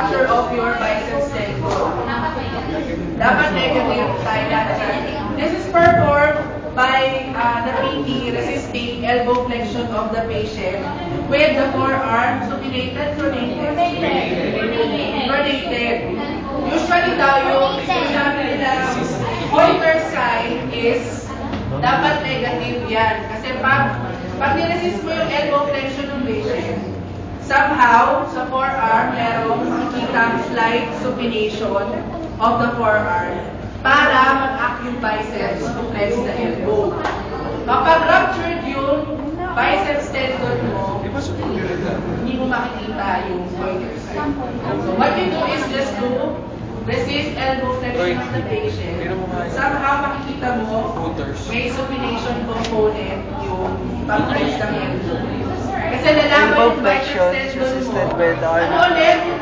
Structure of your biceps tendon. Dapat negative tayo dyan. This is performed by the PT resisting elbow flexion of the patient with the forearm supinated, pronated. Usually daw yung sinabi nila pointer sign is dapat negative yan. Kasi pag niresist mo yung elbow flexion ng patient, somehow, sa forearm, merong makikita slight supination of the forearm para mag-act yung biceps to flex the elbow. Kapag ruptured yung biceps tendon mo, hindi mo makikita yung pointer sign. So what you do is just to resist elbow flexion of the patient. Somehow makikita mo may supination component yung pag-flex ng elbow. Kasi nalaman yung biceps tendon mo. Ano ulit yung